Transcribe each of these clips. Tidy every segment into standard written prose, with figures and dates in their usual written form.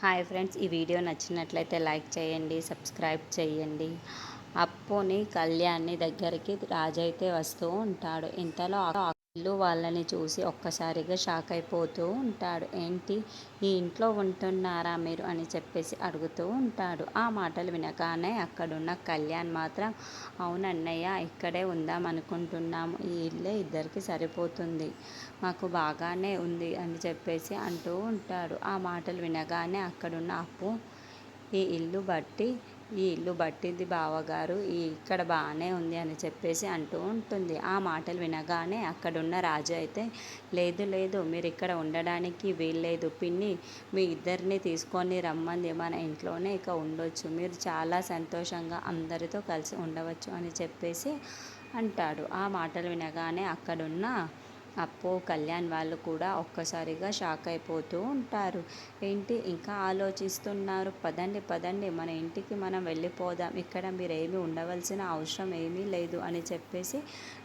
Hi friends, ఈ video నచ్చినట్లయితే like చేయండి, సబ్స్క్రైబ్ చేయండి. అప్పుని కళ్యాణ్‌ని దగ్గరికి రాజైతే వస్తూ ఉంటాడు. ఇంతలో ఆ ఇల్లు వాళ్ళని చూసి ఒక్కసారిగా షాక్ అయిపోతూ ఉంటాడు. ఏంటి, ఈ ఇంట్లో ఉంటున్నారా మీరు అని చెప్పేసి అడుగుతూ ఉంటాడు. ఆ మాటలు వినగానే అక్కడున్న కళ్యాణ్ మాత్రం అవునన్నయ్య, ఇక్కడే ఉందాం అనుకుంటున్నాము. ఈ ఇల్లే ఇద్దరికి సరిపోతుంది, మాకు బాగానే ఉంది అని చెప్పేసి అంటూ ఉంటాడు. ఆ మాటలు వినగానే అక్కడున్న అప్పు ఈ ఇల్లు బట్టింది బావగారు, ఇక్కడ బాగానే ఉంది అని చెప్పేసి అంటూ ఉంటుంది. ఆ మాటలు వినగానే అక్కడున్న రాజు అయితే లేదు లేదు, మీరు ఇక్కడ ఉండడానికి వీల్లేదు పిన్ని, మీ ఇద్దరిని తీసుకొని రమ్మంది, మన ఇంట్లోనే ఇక ఉండొచ్చు, మీరు చాలా సంతోషంగా అందరితో కలిసి ఉండవచ్చు అని చెప్పేసి అంటాడు. ఆ మాటలు వినగానే అక్కడున్న అప్పు, కళ్యాణ్ వాళ్ళు కూడా ఒక్కసారిగా షాక్ అయిపోతూ ఉంటారు. ఏంటి ఇంకా ఆలోచిస్తున్నారు, పదండి పదండి మన ఇంటికి మనం వెళ్ళిపోదాం, ఇక్కడ మీరేమీ ఉండవలసిన అవసరం ఏమీ లేదు అని చెప్పేసి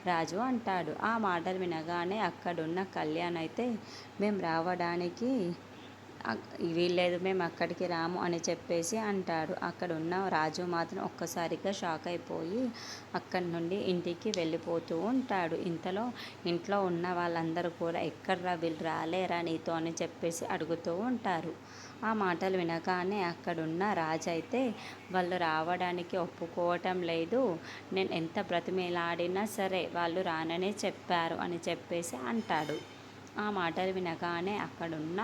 రాజు అంటాడు. ఆ మాటలు వినగానే అక్కడున్న కళ్యాణ్ అయితే మేము రావడానికి వీల్లేదు, మేము అక్కడికి రాము అని చెప్పేసి అంటాడు. అక్కడ ఉన్న రాజు మాత్రం ఒక్కసారిగా షాక్ అయిపోయి అక్కడి నుండి ఇంటికి వెళ్ళిపోతూ ఉంటాడు. ఇంట్లో ఉన్న వాళ్ళందరూ కూడా ఎక్కడ్రా వీళ్ళు రాలేరా నీతో అని చెప్పేసి అడుగుతూ ఉంటారు. ఆ మాటలు వినగానే అక్కడున్న రాజు అయితే వాళ్ళు రావడానికి ఒప్పుకోవటం లేదు, నేను ఎంత బ్రతిమిలాడినా సరే వాళ్ళు రాననే చెప్పారు అని చెప్పేసి అంటాడు. ఆ మాటలు వినగానే అక్కడున్న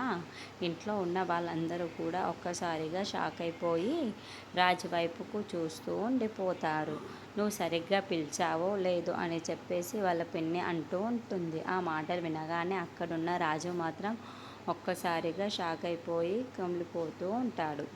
ఇంట్లో ఉన్న వాళ్ళందరూ కూడా ఒక్కసారిగా షాక్ అయిపోయి రాజు వైపుకు చూస్తూ ఉండిపోతారు. నువ్వు సరిగ్గా పిలిచావో లేదో అని చెప్పేసి వాళ్ళ పిన్ని అంటూ ఉంటుంది. ఆ మాటలు వినగానే అక్కడున్న రాజు మాత్రం ఒక్కసారిగా షాక్ అయిపోయి కమిలిపోతూ ఉంటాడు.